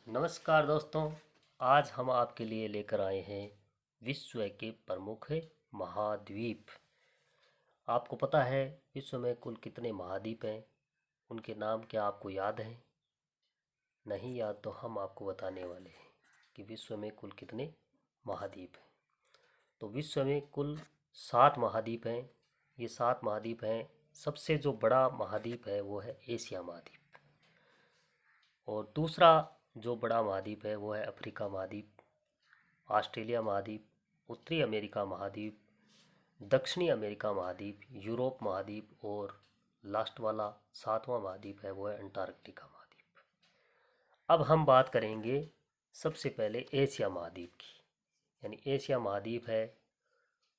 नमस्कार दोस्तों। आज हम आपके लिए लेकर आए हैं विश्व के प्रमुख महाद्वीप। आपको पता है विश्व में कुल कितने महाद्वीप हैं? उनके नाम क्या आपको याद हैं? नहीं याद तो हम आपको बताने वाले हैं कि विश्व में कुल कितने महाद्वीप हैं। तो विश्व में कुल 7 महाद्वीप हैं। ये 7 महाद्वीप हैं। सबसे जो बड़ा महाद्वीप है वो है एशिया महाद्वीप। और दूसरा जो बड़ा महाद्वीप है वो है अफ्रीका महाद्वीप, ऑस्ट्रेलिया महाद्वीप, उत्तरी अमेरिका महाद्वीप, दक्षिणी अमेरिका महाद्वीप, यूरोप महाद्वीप और लास्ट वाला 7वां महाद्वीप है वो है अंटार्कटिका महाद्वीप। अब हम बात करेंगे सबसे पहले एशिया महाद्वीप की, यानी एशिया महाद्वीप है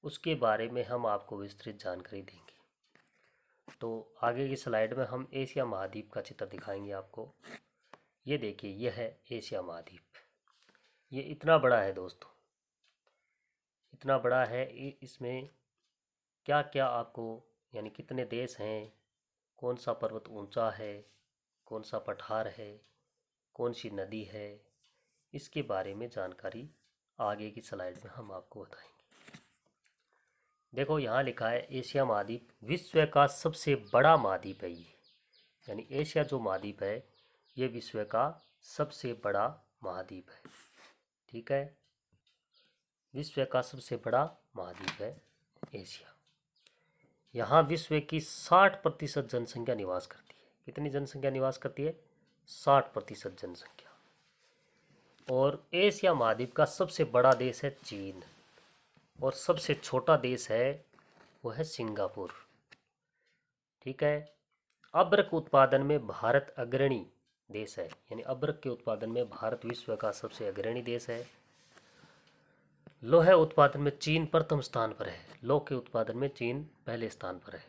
उसके बारे में हम आपको विस्तृत जानकारी देंगे। तो आगे की स्लाइड में हम एशिया महाद्वीप का चित्र दिखाएंगे आपको। ये देखिए, यह है एशिया महाद्वीप। ये इतना बड़ा है दोस्तों, इतना बड़ा है। इसमें क्या क्या आपको, यानी कितने देश हैं, कौन सा पर्वत ऊंचा है, कौन सा पठार है, कौन सी नदी है, इसके बारे में जानकारी आगे की स्लाइड में हम आपको बताएंगे। देखो यहाँ लिखा है एशिया महाद्वीप विश्व का सबसे बड़ा महाद्वीप है ये, यानी एशिया जो महाद्वीप है ये विश्व का सबसे बड़ा महाद्वीप है। ठीक है, विश्व का सबसे बड़ा महाद्वीप है एशिया। यहाँ विश्व की 60% जनसंख्या निवास करती है। कितनी जनसंख्या निवास करती है? 60% जनसंख्या। और एशिया महाद्वीप का सबसे बड़ा देश है चीन, और सबसे छोटा देश है वो है सिंगापुर। ठीक है, अब्रक उत्पादन में भारत अग्रणी देश है, यानी अब्रक के उत्पादन में भारत विश्व का सबसे अग्रणी देश है। लोहे उत्पादन में चीन प्रथम स्थान पर है, लौह के उत्पादन में चीन पहले स्थान पर है।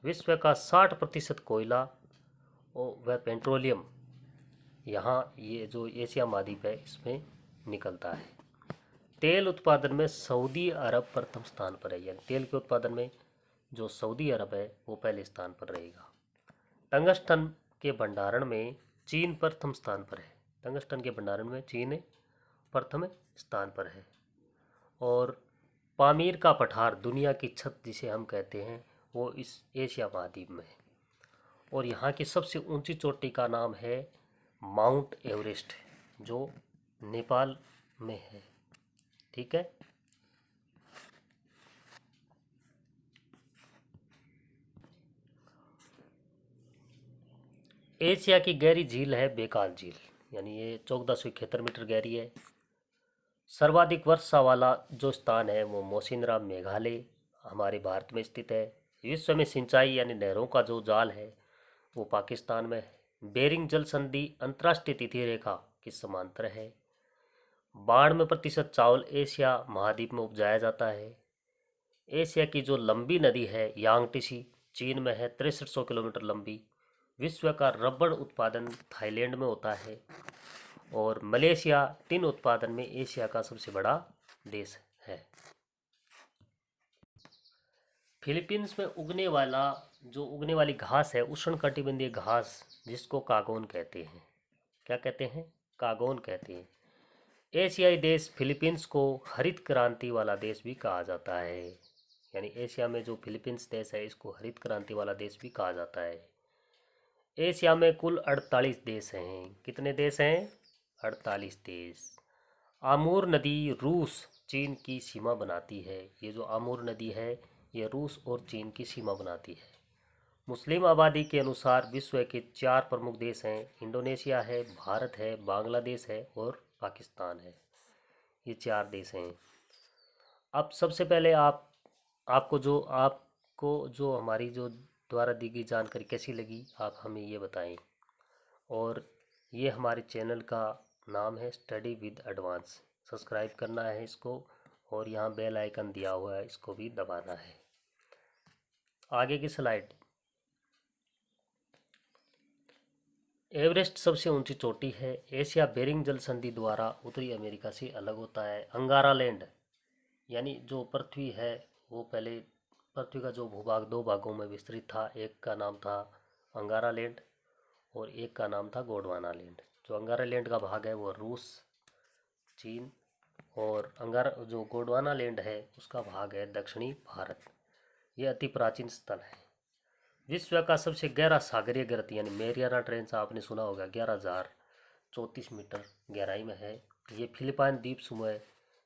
विश्व का 60% कोयला और वह पेट्रोलियम यहाँ ये जो एशिया महाद्वीप है इसमें निकलता है। तेल उत्पादन में सऊदी अरब प्रथम स्थान पर है, यानी तेल के उत्पादन में जो सऊदी अरब है वो पहले स्थान पर रहेगा। टंगस्टन के भंडारण में चीन प्रथम स्थान पर है, टंगस्टन के भंडारण में चीन प्रथम स्थान पर है। और पामीर का पठार, दुनिया की छत जिसे हम कहते हैं, वो इस एशिया महाद्वीप में है। और यहाँ की सबसे ऊंची चोटी का नाम है माउंट एवरेस्ट, जो नेपाल में है। ठीक है, एशिया की गहरी झील है बेकाल झील, यानी ये 1471 मीटर गहरी है। सर्वाधिक वर्षा वाला जो स्थान है वो मौसिनराम मेघालय हमारे भारत में स्थित है। विश्व में सिंचाई यानी नहरों का जो जाल है वो पाकिस्तान में है। बेरिंग जल संधि अंतर्राष्ट्रीय तिथि रेखा के समांतर है। 92% चावल एशिया महाद्वीप में उपजाया जाता है। एशिया की जो लंबी नदी है यांगटीसी, चीन में है, 6300 किलोमीटर लंबी। विश्व का रबड़ उत्पादन थाईलैंड में होता है। और मलेशिया टिन उत्पादन में एशिया का सबसे बड़ा देश है। फिलीपींस में उगने वाली घास है उष्णकटिबंधीय घास, जिसको कागोन कहते हैं। क्या कहते हैं? कागोन कहते हैं। एशियाई देश फिलीपींस को हरित क्रांति वाला देश भी कहा जाता है, यानी एशिया में जो फिलीपींस देश है इसको हरित क्रांति वाला देश भी कहा जाता है। एशिया में कुल 48 देश हैं। कितने देश हैं? 48 देश। आमूर नदी रूस चीन की सीमा बनाती है। ये जो आमूर नदी है ये रूस और चीन की सीमा बनाती है। मुस्लिम आबादी के अनुसार विश्व के 4 प्रमुख देश हैं, इंडोनेशिया है, भारत है, बांग्लादेश है और पाकिस्तान है। ये 4 देश हैं। अब सबसे पहले आपको जो हमारी जो द्वारा दी गई जानकारी कैसी लगी, आप हमें ये बताएं। और ये हमारे चैनल का नाम है स्टडी विद एडवांस। सब्सक्राइब करना है इसको, और यहाँ बेल आइकन दिया हुआ है, इसको भी दबाना है। आगे की स्लाइड। एवरेस्ट सबसे ऊंची चोटी है। एशिया बेरिंग जल संधि द्वारा उत्तरी अमेरिका से अलग होता है। अंगारालैंड, यानी जो पृथ्वी है वो पहले पृथ्वी का जो भूभाग 2 भागों में विस्तृत था, एक का नाम था अंगारालैंड और एक का नाम था गोंडवाना लैंड। जो अंगारा लैंड का भाग है वो रूस, चीन, और अंगारा जो गोंडवाना लैंड है उसका भाग है दक्षिणी भारत। ये अति प्राचीन स्थल है। विश्व का सबसे गहरा सागरीय गर्त यानी मैरियाना ट्रेंच आपने सुना होगा, 11,034 मीटर गहराई में है। ये फिलिपाइन द्वीप समूह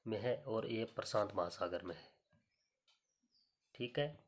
में है और ये प्रशांत महासागर में है। ठीक है।